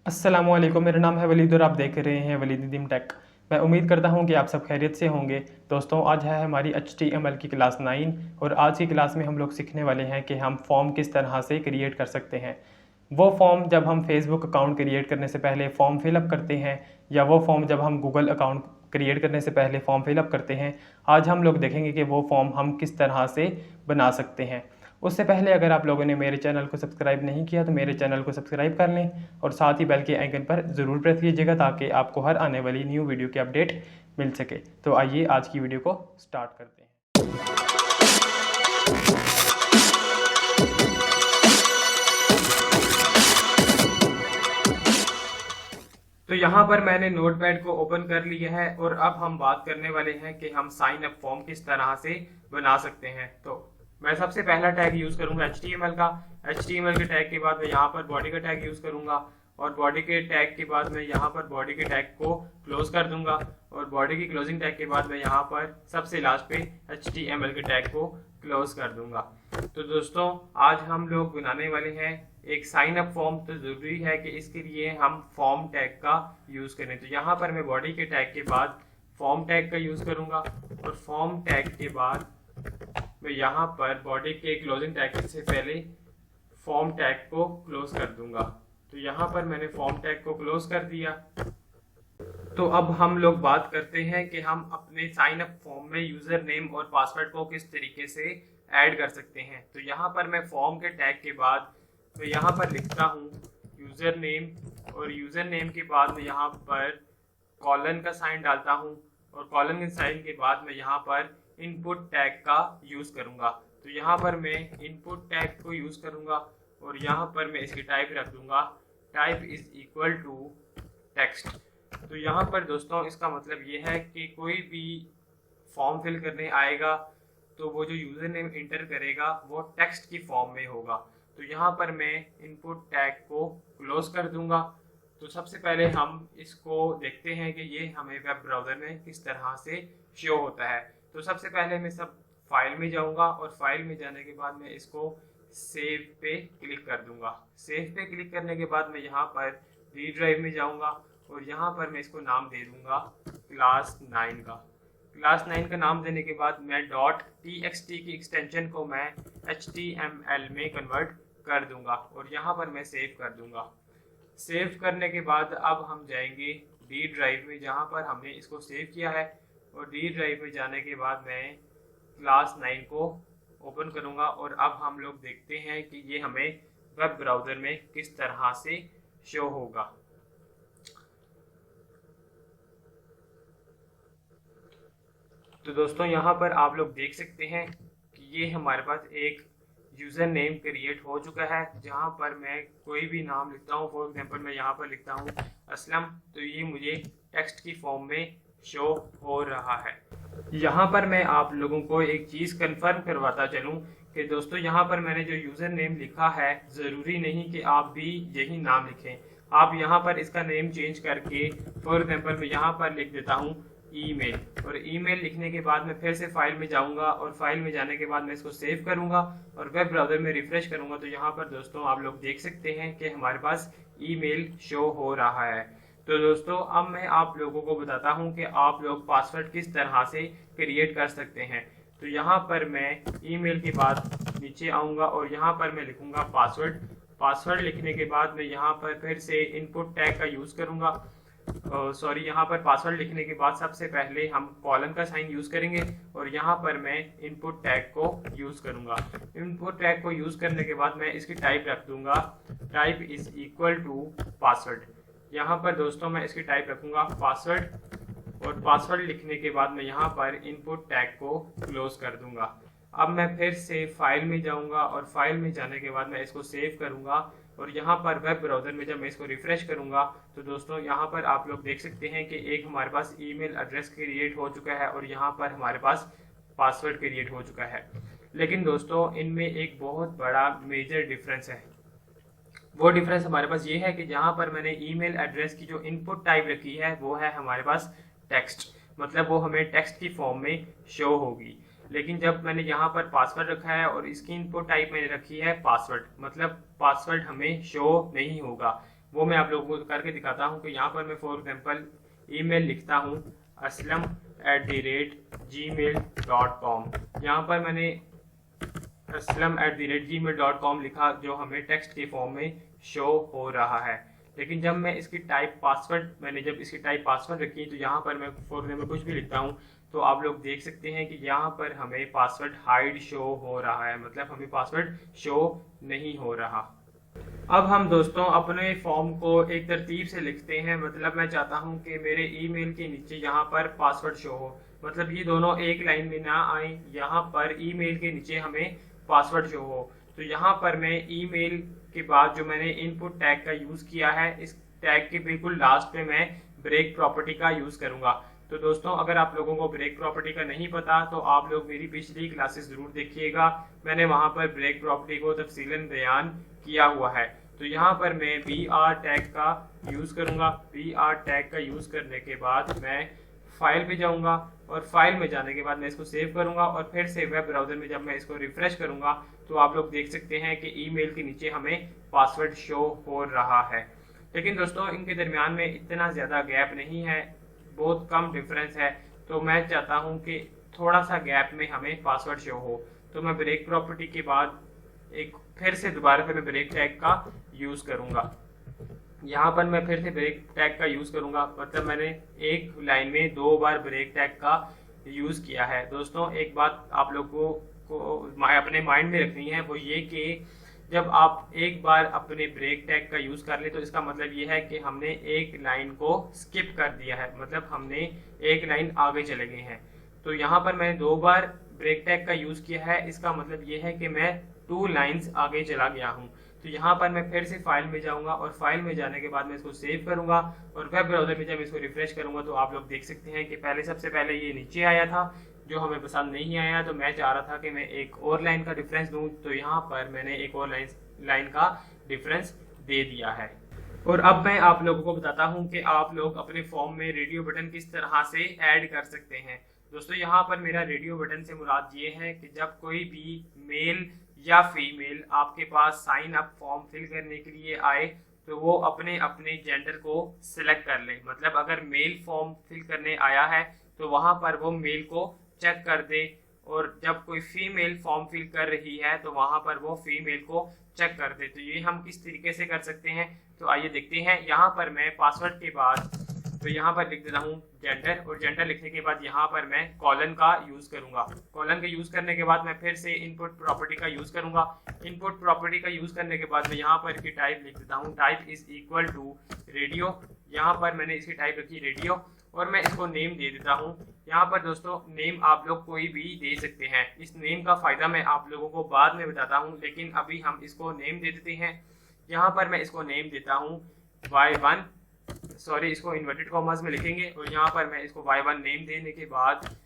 अस्सलामुअलैकुम, मेरा नाम है वलीद और आप देख रहे हैं वलीद नदीम टेक। मैं उम्मीद करता हूं कि आप सब खैरियत से होंगे। दोस्तों, आज है हमारी HTML की क्लास 9 और आज की क्लास में हम लोग सीखने वाले हैं कि हम फॉर्म किस तरह से क्रिएट कर सकते हैं। वो फॉर्म जब हम फेसबुक अकाउंट क्रिएट करने से पहले फॉर्म फिलअप करते हैं, या वो फॉर्म जब हम गूगल अकाउंट क्रिएट करने से पहले फॉर्म फिलअप करते हैं। आज हम लोग देखेंगे कि वो फॉर्म हम किस तरह से बना सकते हैं। उससे पहले अगर आप लोगों ने मेरे चैनल को सब्सक्राइब नहीं किया तो मेरे चैनल को सब्सक्राइब कर लें और साथ ही बेल के आइकन पर ज़रूर प्रेस कीजिएगा ताकि आपको हर आने वाली न्यू वीडियो की अपडेट मिल सके। तो आइए आज की वीडियो को स्टार्ट करते हैं। तो यहाँ पर मैंने नोटपैड को ओपन कर लिया है और अब हम बात करने वाले हैं कि हम साइन अप फॉर्म किस तरह से बना सकते हैं। तो मैं सबसे पहला टैग यूज करूंगा HTML का। HTML के टैग के बाद मैं यहाँ पर बॉडी का टैग यूज करूंगा और बॉडी के टैग के बाद मैं यहाँ पर बॉडी के टैग को क्लोज कर दूंगा और बॉडी की क्लोजिंग टैग के बाद मैं यहाँ पर सबसे लास्ट पे HTML के टैग को क्लोज कर दूंगा। तो दोस्तों, आज हम लोग बनाने वाले हैं एक साइन अप फॉर्म। तो जरूरी है कि इसके लिए हम फॉर्म टैग का यूज करें। तो यहाँ पर मैं बॉडी के टैग के बाद फॉर्म टैग का यूज करूंगा और फॉर्म टैग के बाद मैं यहाँ पर बॉडी के क्लोजिंग टैग से पहले फॉर्म टैग को क्लोज कर दूंगा। तो यहाँ पर मैंने फॉर्म टैग को क्लोज कर दिया। तो अब हम लोग बात करते हैं कि हम अपने साइन अप फॉर्म में यूजर नेम और पासवर्ड को किस तरीके से ऐड कर सकते हैं। तो यहाँ पर मैं फॉर्म के टैग के बाद मैं यहाँ पर लिखता हूँ यूजर नेम और यूजर नेम के बाद मैं यहाँ पर कॉलन का साइन डालता हूँ और कॉलन के साइन के बाद मैं यहाँ पर इनपुट टैग का यूज करूंगा। तो यहाँ पर मैं इनपुट टैग को यूज करूंगा और यहाँ पर मैं इसकी टाइप रख दूंगा type is equal to text. तो यहाँ पर दोस्तों इसका मतलब ये है कि कोई भी फॉर्म फिल करने आएगा तो वो जो यूजर नेम इंटर करेगा वो टेक्स्ट की फॉर्म में होगा। तो यहाँ पर मैं इनपुट टैग को क्लोज कर दूंगा। तो सबसे पहले हम इसको देखते हैं कि ये हमें वेब ब्राउज़र में किस तरह से शो होता है। तो सबसे पहले मैं सब फाइल में जाऊंगा और फाइल में जाने के बाद मैं इसको सेव पे क्लिक कर दूंगा। सेव पे क्लिक करने के बाद मैं यहाँ पर डी ड्राइव में जाऊंगा और यहाँ पर मैं इसको नाम दे दूंगा क्लास 9 का। क्लास 9 का नाम देने के बाद मैं .txt की एक्सटेंशन को मैं HTML में कन्वर्ट कर दूंगा और यहाँ पर मैं सेव कर दूंगा। सेव करने के बाद अब हम जाएंगे डी ड्राइव में जहाँ पर हमने इसको सेव किया है और डी ड्राइव में जाने के बाद मैं क्लास 9 को ओपन करूंगा और अब हम लोग देखते हैं कि ये हमें वेब ब्राउज़र में किस तरह से शो होगा। तो दोस्तों, यहाँ पर आप लोग देख सकते हैं कि ये हमारे पास एक यूज़र नेम क्रिएट हो चुका है जहाँ पर मैं कोई भी नाम लिखता हूँ। फॉर एग्जांपल मैं यहाँ पर लिखता हूँ असलम, तो ये मुझे टेक्स्ट की फॉर्म में शो हो रहा है। यहाँ पर मैं आप लोगों को एक चीज़ कंफर्म करवाता चलूँ कि दोस्तों, यहाँ पर मैंने जो यूज़र नेम लिखा है ज़रूरी नहीं कि आप भी यही नाम लिखें। आप यहाँ पर इसका नेम चेंज करके फॉर एग्जांपल मैं यहाँ पर लिख देता हूँ ईमेल और ईमेल लिखने के बाद मैं फिर से फाइल में जाऊंगा और फाइल में जाने के बाद मैं इसको सेव करूंगा और वेब ब्राउज़र में रिफ्रेश करूंगा। तो यहाँ पर दोस्तों आप लोग देख सकते हैं कि हमारे पास ईमेल शो हो रहा है। तो दोस्तों, अब मैं आप लोगों को बताता हूं कि आप लोग पासवर्ड किस तरह से क्रिएट कर सकते हैं। तो यहाँ पर मैं ईमेल के बाद नीचे आऊँगा और यहाँ पर मैं लिखूँगा पासवर्ड। पासवर्ड लिखने के बाद मैं यहाँ पर फिर से इनपुट टैग का यूज़ करूँगा। यहाँ पर पासवर्ड लिखने के बाद सबसे पहले हम कॉलन का साइन यूज़ करेंगे और यहाँ पर मैं इनपुट टैग को यूज़ करूँगा। इनपुट टैग को यूज़ करने के बाद मैं इसकी टाइप रख दूँगा type is equal to password. यहाँ पर दोस्तों मैं इसकी टाइप रखूँगा पासवर्ड और पासवर्ड लिखने के बाद मैं यहाँ पर इनपुट टैग को क्लोज कर दूँगा। अब मैं फिर से फाइल में जाऊँगा और फाइल में जाने के बाद मैं इसको सेव करूँगा और यहाँ पर वेब ब्राउज़र में जब मैं इसको रिफ्रेश करूँगा तो दोस्तों यहाँ पर आप लोग देख सकते हैं कि एक हमारे पास ईमेल एड्रेस क्रिएट हो चुका है और यहाँ पर हमारे पास पासवर्ड क्रिएट हो चुका है। लेकिन दोस्तों, इनमें एक बहुत बड़ा मेजर डिफरेंस है। वो डिफरेंस हमारे पास ये है कि जहाँ पर मैंने ईमेल एड्रेस की जो इनपुट टाइप रखी है वो है हमारे पास टेक्स्ट, मतलब वो हमें टेक्स्ट की फॉर्म में शो होगी। लेकिन जब मैंने यहाँ पर पासवर्ड रखा है और इसकी इनपुट टाइप मैंने रखी है पासवर्ड, मतलब पासवर्ड हमें शो नहीं होगा। वो मैं आप लोगों को करके दिखाता हूँ कि यहाँ पर मैं फॉर एग्जाम्पल ईमेल लिखता हूँ aslam@gmail.com। यहाँ पर मैंने aslam@gmail.com लिखा, जो हमें टेक्स्ट के फॉर्म में शो हो रहा है। लेकिन जब मैं इसकी जब इसकी टाइप पासवर्ड रखी तो यहाँ पर मैं फॉर एग्जाम्पल कुछ भी लिखता हूँ तो आप लोग देख सकते हैं कि यहाँ पर हमें पासवर्ड हाइड शो हो रहा है, मतलब हमें पासवर्ड शो नहीं हो रहा। अब हम दोस्तों अपने फॉर्म को एक तरतीब से लिखते हैं। मतलब मैं चाहता हूं कि मेरे ईमेल के नीचे यहाँ पर पासवर्ड शो हो, मतलब ये दोनों एक लाइन में ना आए, यहाँ पर ईमेल के नीचे हमें पासवर्ड शो हो। तो यहाँ पर मैं ईमेल के बाद जो मैंने इनपुट टैग का यूज किया है, इस टैग के बिल्कुल लास्ट पे मैं ब्रेक प्रॉपर्टी का यूज करूंगा। तो दोस्तों अगर आप लोगों को ब्रेक प्रॉपर्टी का नहीं पता तो आप लोग मेरी पिछली क्लासेस जरूर देखिएगा, मैंने वहां पर ब्रेक प्रॉपर्टी को तफसीलन बयान किया हुआ है। तो यहाँ पर मैं br टैग का यूज करूंगा। br टैग का यूज करने के बाद मैं फाइल पे जाऊंगा और फाइल में जाने के बाद मैं इसको सेव करूंगा और फिर से वेब ब्राउजर में जब मैं इसको रिफ्रेश करूंगा तो आप लोग देख सकते हैं कि ईमेल के नीचे हमें पासवर्ड शो हो रहा है। लेकिन दोस्तों इनके दरमियान में इतना ज्यादा गैप नहीं है, बहुत कम डिफरेंस है। तो मैं चाहता हूं कि थोड़ा सा गैप में हमें पासवर्ड शो हो। तो मैं ब्रेक प्रॉपर्टी के बाद एक फिर से दोबारा मैं ब्रेक टैग का यूज करूंगा। यहाँ पर मैं फिर से ब्रेक टैग का यूज करूंगा, मतलब मैंने एक लाइन में 2 बार ब्रेक टैग का यूज किया है। दोस्तों एक बात आप लोगों को अपने माइंड में रखनी है, वो ये कि जब आप एक बार अपने ब्रेक टैग का यूज कर ले तो इसका मतलब ये है कि हमने एक लाइन को स्किप कर दिया है, मतलब हमने एक लाइन आगे चले गए हैं। तो यहाँ पर मैंने 2 बार ब्रेक टैग का यूज किया है, इसका मतलब ये है कि मैं 2 लाइन्स आगे चला गया हूँ। तो यहाँ पर मैं फिर से फाइल में जाऊंगा और फाइल में जाने के बाद मैं इसको सेव करूंगा और वेब ब्राउजर में जब इसको रिफ्रेश करूंगा तो आप लोग देख सकते हैं कि सबसे पहले ये नीचे आया था, जो हमें पसंद नहीं आया। तो मैं चाह रहा था कि मैं एक और लाइन का डिफरेंस दूं, तो यहाँ पर मैंने एक और लाइन का डिफरेंस दे दिया है। और अब मैं आप लोगों को बताता हूँ कि आप लोग अपने फॉर्म में रेडियो बटन किस तरह से ऐड कर सकते हैं। दोस्तों यहाँ पर मेरा रेडियो बटन से मुराद ये है कि जब कोई भी मेल या फीमेल आपके पास साइन अप फॉर्म फिल करने के लिए आए तो वो अपने अपने जेंडर को सिलेक्ट कर ले। मतलब अगर मेल फॉर्म फिल करने आया है तो वहां पर वो मेल को चेक कर दे, और जब कोई फीमेल फॉर्म फिल कर रही है तो वहां पर वो फीमेल को चेक कर दे। तो ये हम किस तरीके से कर सकते हैं, तो आइए देखते हैं। यहाँ पर मैं पासवर्ड के बाद तो यहाँ पर लिख देता हूँ जेंडर, और जेंडर लिखने के बाद यहाँ पर मैं कॉलन का यूज करूंगा। कॉलन का यूज करने के बाद मैं फिर से इनपुट प्रॉपर्टी का यूज करूंगा। इनपुट प्रॉपर्टी का यूज करने के बाद मैं यहाँ पर इसकी टाइप लिख देता हूँ, type is equal to radio. यहाँ पर मैंने इसकी टाइप रखी रेडियो और मैं इसको नेम दे देता हूँ। यहाँ पर दोस्तों नेम आप लोग कोई भी दे सकते हैं, इस नेम का फायदा मैं आप लोगों को बाद में बताता हूँ, लेकिन अभी हम इसको नेम दे देते हैं। यहाँ पर मैं इसको नेम देता हूँ y1, सॉरी इसको इन्वर्टेड कॉमास में लिखेंगे, और यहाँ पर मैं इसको y1 नेम देने के बाद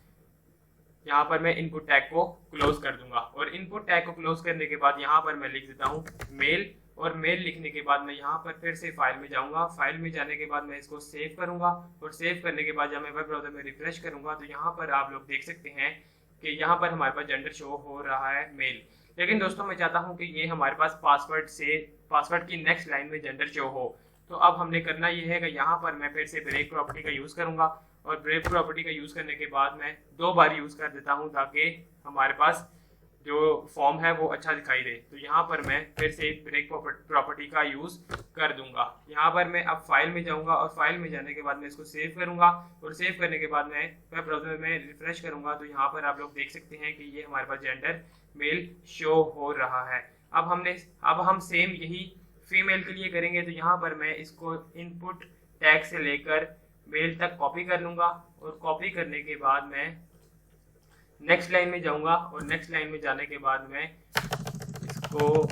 यहाँ पर मैं इनपुट टैग को क्लोज कर दूंगा। और इनपुट टैग को क्लोज करने के बाद यहाँ पर मैं लिख देता हूँ मेल, और मेल लिखने के बाद मैं यहाँ पर फिर से फाइल में जाऊंगा। फाइल में जाने के बाद मैं इसको सेव करूंगा, और सेव करने के बाद जब मैं वेब ब्राउजर में रिफ्रेश करूंगा तो यहाँ पर आप लोग देख सकते हैं कि यहाँ पर हमारे पास जेंडर शो हो रहा है मेल। लेकिन दोस्तों मैं चाहता हूँ कि ये हमारे पास पासवर्ड की नेक्स्ट लाइन में जेंडर शो हो। तो अब हमने करना ये है कि यहाँ पर मैं फिर से ब्रेक प्रॉपर्टी का यूज करूंगा, और ब्रेक प्रॉपर्टी का यूज करने के बाद मैं 2 बार यूज कर देता हूँ ताकि हमारे पास जो फॉर्म है वो अच्छा दिखाई दे। तो यहाँ पर मैं फिर से ब्रेक प्रॉपर्टी का यूज कर दूंगा। यहाँ पर मैं अब फाइल में जाऊंगा, और फाइल में जाने के बाद मैं इसको सेव करूंगा, और सेव करने के बाद मैं वेब ब्राउजर में रिफ्रेश करूंगा। तो यहाँ पर आप लोग देख सकते हैं कि ये हमारे पास जेंडर मेल शो हो रहा है। अब हम सेम यही फीमेल के लिए करेंगे। तो यहाँ पर मैं इसको इनपुट टैग से लेकर मेल तक कॉपी कर लूंगा, और कॉपी करने के बाद मैं नेक्स्ट लाइन में जाऊंगा, और नेक्स्ट लाइन में जाने के बाद मैं इसको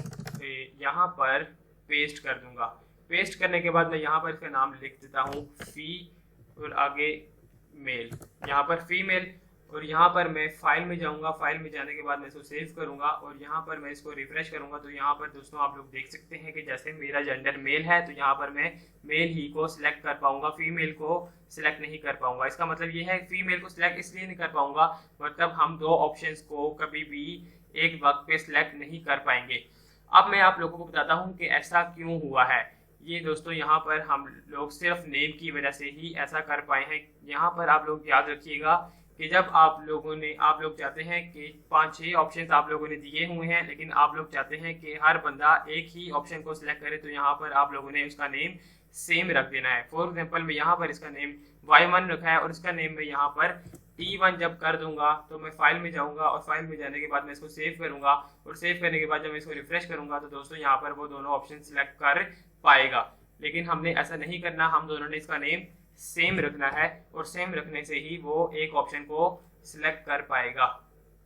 यहाँ पर पेस्ट कर दूंगा। पेस्ट करने के बाद मैं यहाँ पर इसका नाम लिख देता हूँ फी, और आगे मेल, यहाँ पर फीमेल। और यहाँ पर मैं फाइल में जाऊंगा, फाइल में जाने के बाद मैं इसको सेव करूंगा, और यहाँ पर मैं इसको रिफ्रेश करूंगा। तो यहाँ पर दोस्तों आप लोग देख सकते हैं कि जैसे मेरा जेंडर मेल है तो यहाँ पर मैं मेल ही को सिलेक्ट कर पाऊंगा, फीमेल को सिलेक्ट नहीं कर पाऊंगा। इसका मतलब ये है फीमेल को सिलेक्ट इसलिए नहीं कर पाऊंगा, मतलब हम 2 ऑप्शंस को कभी भी एक वक्त पे सिलेक्ट नहीं कर पाएंगे। अब मैं आप लोगों को बताता हूँ कि ऐसा क्यों हुआ है। ये दोस्तों यहाँ पर हम लोग सिर्फ नेम की वजह से ही ऐसा कर पाए हैं। यहाँ पर आप लोग याद रखिएगा कि जब आप लोग चाहते हैं कि 5-6 ऑप्शंस आप लोगों ने दिए हुए हैं, लेकिन आप लोग चाहते हैं कि हर बंदा एक ही ऑप्शन को सिलेक्ट करे, तो यहाँ पर आप लोगों ने उसका नेम सेम रख देना है। फॉर एग्जांपल मैं यहाँ पर इसका नेम Y1 रखा है और इसका नेम मैं यहाँ पर T1 जब कर दूंगा तो मैं फाइल में जाऊंगा और फाइल में जाने के बाद मैं इसको सेव करूंगा और सेव करने के बाद जब मैं इसको रिफ्रेश करूंगा तो दोस्तों यहाँ पर वो दोनों ऑप्शन सिलेक्ट कर पाएगा। लेकिन हमने ऐसा नहीं करना, हम दोनों ने इसका नेम सेम रखना है और सेम रखने से ही वो एक ऑप्शन को सिलेक्ट कर पाएगा।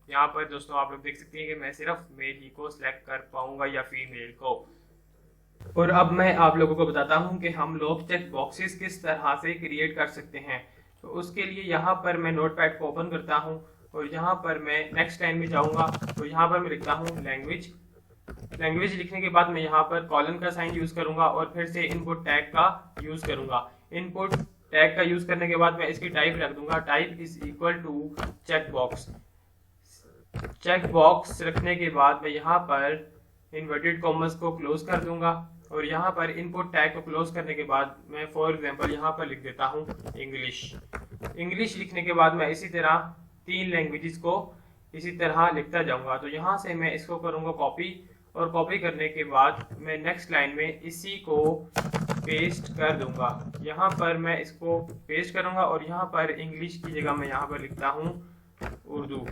यहाँ पर दोस्तों आप लोग देख सकते हैं कि मैं सिर्फ मेल ही को सिलेक्ट कर पाऊंगा या फीमेल को। और अब मैं आप लोगों को बताता हूँ कि हम लोग चेक बॉक्सेस किस तरह से क्रिएट कर सकते हैं। तो उसके लिए यहाँ पर मैं नोटपैड को ओपन करता हूँ और यहाँ पर मैं नेक्स्ट लाइन में जाऊँगा। तो यहाँ पर मैं लिखता हूँ लैंग्वेज। लैंग्वेज लिखने के बाद मैं यहाँ पर कॉलन का साइन यूज करूंगा और फिर से इनपुट टैग का यूज करूंगा। इनपुट टैग का यूज करने के बाद मैं इसकी टाइप रख दूंगा, type is equal to check box. Check box रखने के बाद मैं यहाँ पर इन्वर्टेड कॉमर्स को क्लोज कर दूंगा और यहाँ पर इनपुट टैग को क्लोज करने के बाद मैं फॉर एग्जांपल यहाँ पर लिख देता हूँ इंग्लिश। इंग्लिश लिखने के बाद मैं इसी तरह 3 लैंग्वेजेस को इसी तरह लिखता जाऊंगा। तो यहाँ से मैं इसको करूंगा कॉपी और कॉपी करने के बाद मैं नेक्स्ट लाइन में इसी को पेस्ट कर दूंगा। यहाँ पर मैं इसको पेस्ट करूंगा और यहाँ पर इंग्लिश की जगह मैं यहाँ पर लिखता हूँ उर्दू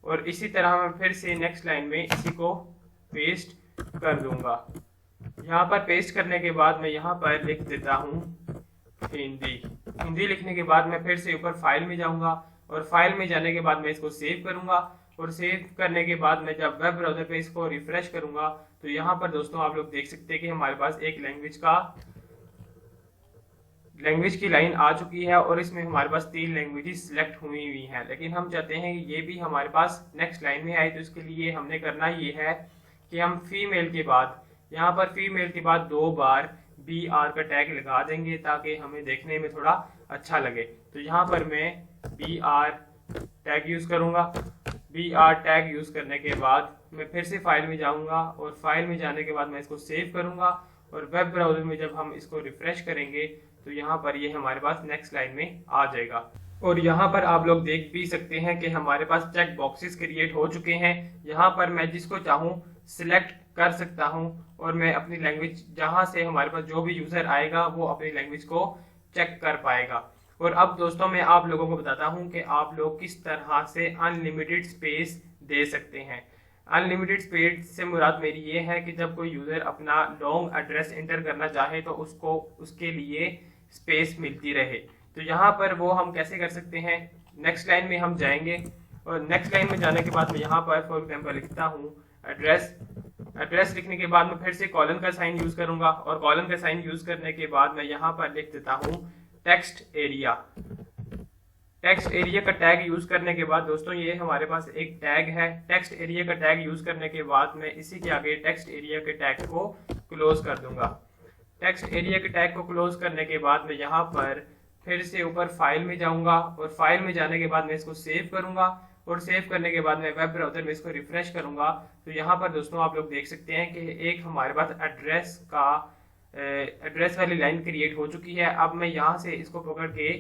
और इसी तरह मैं फिर से नेक्स्ट लाइन में इसी को पेस्ट कर दूंगा। यहाँ पर पेस्ट करने के बाद मैं यहाँ पर लिख देता हूँ हिंदी। हिंदी लिखने के बाद मैं फिर से ऊपर फाइल में जाऊंगा और फाइल में जाने के बाद मैं इसको सेव करूंगा और सेव करने के बाद मैं जब वेब ब्राउजर पे इसको रिफ्रेश करूंगा तो यहाँ पर दोस्तों आप लोग देख सकते हैं कि हमारे पास एक लैंग्वेज की लाइन आ चुकी है और इसमें हमारे पास 3 लैंग्वेजेस सिलेक्ट हुई हुई हैं। लेकिन हम चाहते हैं कि ये भी हमारे पास नेक्स्ट लाइन में आए, तो इसके लिए हमने करना ये है कि हम फीमेल के बाद यहाँ पर फीमेल के बाद 2 बार BR का टैग लगा देंगे ताकि हमें देखने में थोड़ा अच्छा लगे। तो यहाँ पर मैं BR टैग यूज करूंगा। BR टैग यूज करने के बाद मैं फिर से फाइल में जाऊंगा और फाइल में जाने के बाद मैं इसको सेव करूंगा और वेब ब्राउजर में जब हम इसको रिफ्रेश करेंगे तो यहाँ पर ये हमारे पास नेक्स्ट लाइन में आ जाएगा। और यहाँ पर आप लोग देख भी सकते हैं कि हमारे पास चेक बॉक्सेस क्रिएट हो चुके हैं। यहाँ पर मैं जिसको चाहूँ सिलेक्ट कर सकता हूँ और मैं अपनी लैंग्वेज, जहाँ से हमारे पास जो भी यूजर आएगा वो अपनी लैंग्वेज को चेक कर पाएगा। और अब दोस्तों मैं आप लोगों को बताता हूँ कि आप लोग किस तरह से अनलिमिटेड स्पेस दे सकते हैं। अनलिमिटेड स्पेस से मुराद मेरी ये है कि जब कोई यूजर अपना लॉन्ग एड्रेस एंटर करना चाहे तो उसको उसके लिए स्पेस मिलती रहे। तो यहाँ पर वो हम कैसे कर सकते हैं, नेक्स्ट लाइन में हम जाएंगे और नेक्स्ट लाइन में जाने के बाद मैं यहाँ पर फॉर एग्जांपल लिखता हूँ एड्रेस। एड्रेस लिखने के बाद मैं फिर से कॉलन का साइन यूज करूंगा और कॉलन का साइन यूज करने के बाद मैं यहाँ पर लिख देता हूँ टेक्स्ट एरिया। टेक्स्ट एरिया का टैग यूज करने के बाद दोस्तों ये हमारे पास एक टैग है। टेक्स्ट एरिया का टैग यूज करने के बाद मैं इसी के आगे टेक्स्ट एरिया के टैग को क्लोज कर दूंगा। टेक्स्ट एरिया के टैग को क्लोज करने के बाद मैं यहाँ पर फिर से ऊपर फाइल में जाऊंगा और फाइल में जाने के बाद मैं इसको सेव करूंगा और सेव करने के बाद मैं वेब ब्राउजर में इसको रिफ्रेश करूंगा। तो यहाँ पर दोस्तों आप लोग देख सकते हैं कि एक हमारे पास एड्रेस वाली लाइन क्रिएट हो चुकी है। अब मैं यहाँ से इसको पकड़ के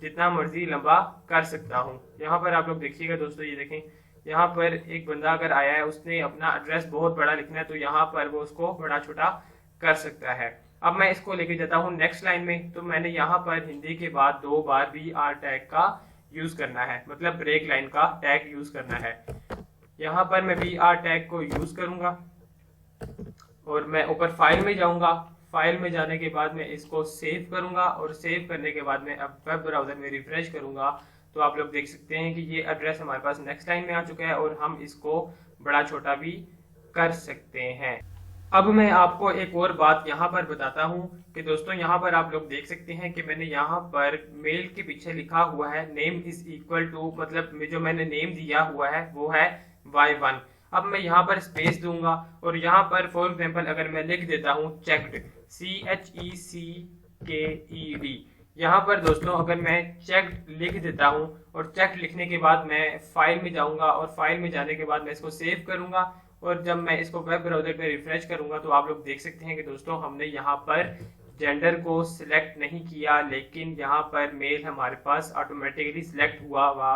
जितना मर्जी लंबा कर सकता हूँ। यहाँ पर आप लोग देखिएगा दोस्तों, ये देखें यहाँ पर एक बंदा अगर आया है, उसने अपना एड्रेस बहुत बड़ा लिखना है तो यहाँ पर वो उसको बड़ा छोटा कर सकता है। अब मैं इसको लेके जाता हूँ नेक्स्ट लाइन में। तो मैंने यहाँ पर हिंदी के बाद 2 बार BR टैग का यूज करना है, मतलब ब्रेक लाइन का टैग यूज करना है। यहाँ पर मैं BR टैग को यूज करूंगा और मैं ऊपर फाइल में जाऊंगा। फाइल में जाने के बाद मैं इसको सेव करूंगा और सेव करने के बाद मैं अब वेब ब्राउजर में रिफ्रेश करूंगा। तो आप लोग देख सकते हैं कि ये एड्रेस हमारे पास नेक्स्ट लाइन में आ चुका है और हम इसको बड़ा छोटा भी कर सकते हैं। अब मैं आपको एक और बात यहाँ पर बताता हूँ कि दोस्तों यहाँ पर आप लोग देख सकते हैं कि मैंने यहाँ पर मेल के पीछे लिखा हुआ है नेम इज इक्वल टू, मतलब जो मैंने नेम दिया हुआ है वो है Y1। अब मैं यहाँ पर स्पेस दूंगा और यहाँ पर फॉर एग्जांपल अगर मैं लिख देता हूँ चेक्ड, CHECKED। यहाँ पर दोस्तों अगर मैं चेक्ड लिख देता हूँ और चेक्ड लिखने के बाद मैं फाइल में जाऊंगा और फाइल में जाने के बाद मैं इसको सेव करूंगा और जब मैं इसको वेब ब्राउजर पे रिफ्रेश करूंगा तो आप लोग देख सकते हैं कि दोस्तों हमने यहाँ पर जेंडर को सिलेक्ट नहीं किया, लेकिन यहाँ पर मेल हमारे पास ऑटोमेटिकली सिलेक्ट हुआ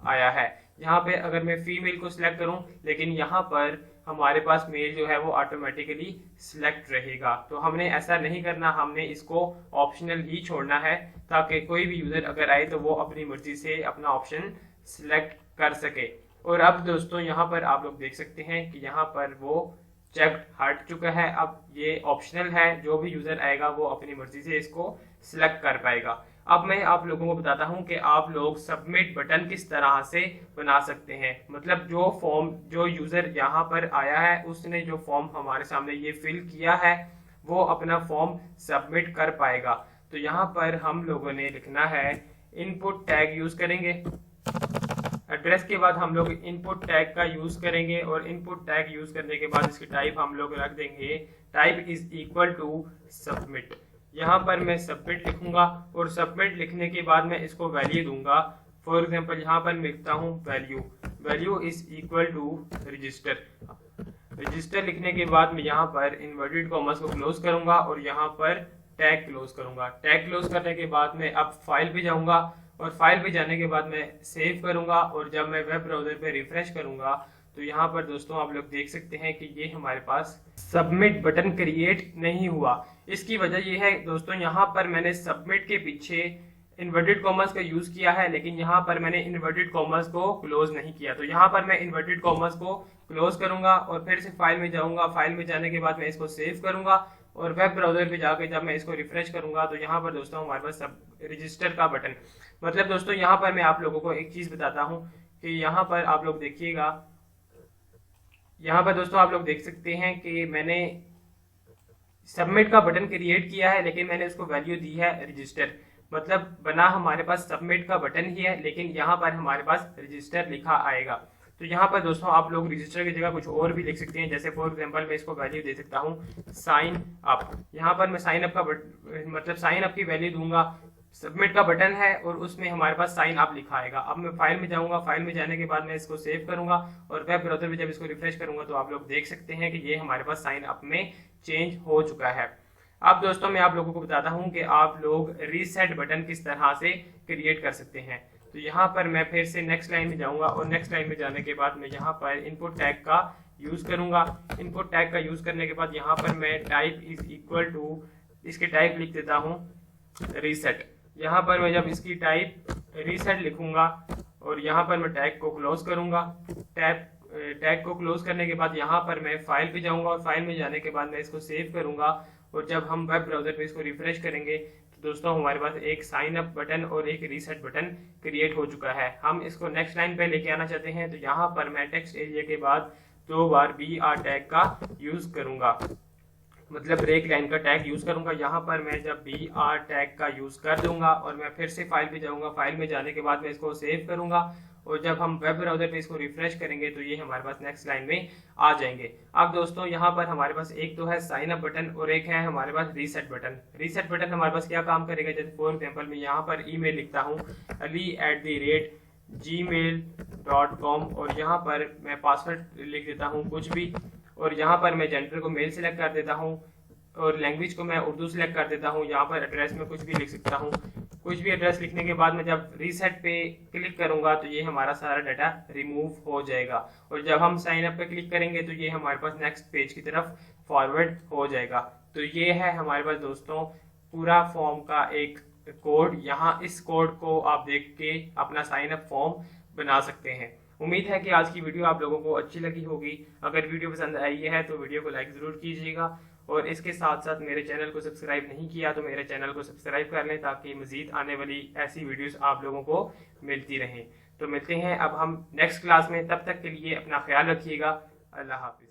आया है। यहाँ पे अगर मैं फीमेल को सिलेक्ट करूं, लेकिन यहाँ पर हमारे पास मेल जो है वो ऑटोमेटिकली सिलेक्ट रहेगा। तो हमने ऐसा नहीं करना, हमने इसको ऑप्शनल ही छोड़ना है ताकि कोई भी यूजर अगर आए तो वो अपनी मर्जी से अपना ऑप्शन सिलेक्ट कर सके। और अब दोस्तों यहाँ पर आप लोग देख सकते हैं कि यहाँ पर वो चेक्ड हट चुका है। अब ये ऑप्शनल है, जो भी यूजर आएगा वो अपनी मर्जी से इसको सिलेक्ट कर पाएगा। अब मैं आप लोगों को बताता हूं कि आप लोग सबमिट बटन किस तरह से बना सकते हैं। मतलब जो यूजर यहाँ पर आया है उसने जो फॉर्म हमारे सामने ये फिल किया है वो अपना फॉर्म सबमिट कर पाएगा। तो यहाँ पर हम लोगों ने लिखना है, इनपुट टैग यूज करेंगे। एड्रेस के बाद हम लोग इनपुट टैग का यूज करेंगे और इनपुट टैग यूज करने के बाद इसकी टाइप हम लोग रख देंगे type is equal to submit. यहाँ पर मैं सबमिट लिखूंगा और सबमिट लिखने के बाद मैं इसको वैल्यू दूंगा। फॉर एग्जांपल यहाँ पर मैं लिखता हूँ value is equal to register लिखने के बाद मैं यहाँ पर इन्वर्टेड कॉमर्स को क्लोज करूंगा और यहाँ पर टैग क्लोज करूंगा। टैग क्लोज करने के बाद मैं अब फाइल पे जाऊंगा और फाइल पे जाने के बाद मैं सेव करूंगा और जब मैं वेब ब्राउजर पे रिफ्रेश करूंगा तो यहाँ पर दोस्तों आप लोग देख सकते हैं कि ये हमारे पास सबमिट बटन क्रिएट नहीं हुआ। इसकी वजह ये है दोस्तों, यहाँ पर मैंने सबमिट के पीछे इन्वर्टेड कॉमर्स का यूज किया है, लेकिन यहाँ पर मैंने इन्वर्टेड कॉमर्स को क्लोज नहीं किया। तो यहाँ पर मैं इन्वर्टेड कॉमर्स को क्लोज करूंगा और फिर से फाइल में जाऊंगा। फाइल में जाने के बाद मैं इसको सेव करूंगा और वेब ब्राउजर पे जाकर जब मैं इसको रिफ्रेश करूंगा तो यहाँ पर दोस्तों हमारे पास सब रजिस्टर का बटन। मतलब दोस्तों यहाँ पर मैं आप लोगों को एक चीज बताता हूँ कि यहाँ पर आप लोग देखिएगा, यहाँ पर दोस्तों आप लोग देख सकते हैं कि मैंने सबमिट का बटन क्रिएट किया है, लेकिन मैंने उसको वैल्यू दी है रजिस्टर। मतलब बना हमारे पास सबमिट का बटन ही है, लेकिन यहाँ पर हमारे पास रजिस्टर लिखा आएगा। तो यहाँ पर दोस्तों आप लोग रजिस्टर की जगह कुछ और भी लिख सकते हैं। जैसे फॉर एग्जांपल मैं इसको वैल्यू दे सकता हूँ साइन अप। यहाँ पर मैं साइन अप का मतलब साइन अप की वैल्यू दूंगा। सबमिट का बटन है और उसमें हमारे पास साइन अप लिखा आएगा। अब मैं फाइल में जाऊंगा, फाइल में जाने के बाद मैं इसको सेव करूंगा और वेब ब्राउजर में जब इसको रिफ्रेश करूंगा तो आप लोग देख सकते हैं कि ये हमारे पास साइन अप में चेंज हो चुका है। अब दोस्तों मैं आप लोगों को बताता हूं कि आप लोग रीसेट बटन किस तरह से क्रिएट कर सकते हैं। तो यहाँ पर मैं फिर से नेक्स्ट लाइन में जाऊंगा और नेक्स्ट लाइन में जाने के बाद मैं यहाँ पर इनपुट टैग का यूज करूंगा। इनपुट टैग का यूज करने के बाद यहाँ पर मैं टाइप इज इक्वल टू, इसकी टाइप लिख देता हूँ रीसेट। यहाँ पर मैं जब इसकी टाइप रीसेट लिखूंगा और यहाँ पर मैं टैग को क्लोज करूंगा। टैग को क्लोज करने के बाद यहाँ पर मैं फाइल पे जाऊंगा और फाइल में जाने के बाद मैं इसको सेव करूंगा और जब हम वेब ब्राउजर पे इसको रिफ्रेश करेंगे तो दोस्तों हमारे पास एक साइन अप बटन और एक रीसेट बटन क्रिएट हो चुका है। हम इसको नेक्स्ट लाइन पे लेके आना चाहते हैं, तो यहाँ पर मैं टेक्स्ट एरिया के बाद 2 बार BR टैग का यूज करूंगा, मतलब ब्रेक लाइन का टैग यूज करूंगा। यहाँ पर मैं जब BR टैग का यूज कर दूंगा और मैं फिर से फाइल पे जाऊंगा। फाइल में जाने के बाद मैं इसको सेव करूंगा और जब हम वेब ब्राउजर पे इसको रिफ्रेश करेंगे तो ये हमारे पास नेक्स्ट लाइन में आ जाएंगे। अब दोस्तों यहाँ पर हमारे पास एक तो है साइन अप बटन और एक है हमारे पास रीसेट बटन। रीसेट बटन हमारे पास क्या काम करेगा, जैसे फॉर एग्जांपल मैं यहाँ पर ईमेल लिखता हूँ ali@gmail.com और यहाँ पर मैं पासवर्ड लिख देता हूँ कुछ भी और यहाँ पर मैं जेंडर को मेल सेलेक्ट कर देता हूँ और लैंग्वेज को मैं उर्दू सेलेक्ट कर देता हूँ। यहाँ पर एड्रेस में कुछ भी लिख सकता हूँ। कुछ भी एड्रेस लिखने के बाद मैं जब रीसेट पे क्लिक करूंगा तो ये हमारा सारा डाटा रिमूव हो जाएगा और जब हम साइन अप पे क्लिक करेंगे तो ये हमारे पास नेक्स्ट पेज की तरफ फॉरवर्ड हो जाएगा। तो ये है हमारे पास दोस्तों पूरा फॉर्म का एक कोड। यहाँ इस कोड को आप देख के अपना साइन अप फॉर्म बना सकते हैं। उम्मीद है कि आज की वीडियो आप लोगों को अच्छी लगी होगी। अगर वीडियो पसंद आई है तो वीडियो को लाइक जरूर कीजिएगा और इसके साथ साथ मेरे चैनल को सब्सक्राइब नहीं किया तो मेरे चैनल को सब्सक्राइब कर लें ताकि मजीद आने वाली ऐसी वीडियोस आप लोगों को मिलती रहें। तो मिलते हैं अब हम नेक्स्ट क्लास में, तब तक के लिए अपना ख्याल रखिएगा। अल्लाह हाफिज।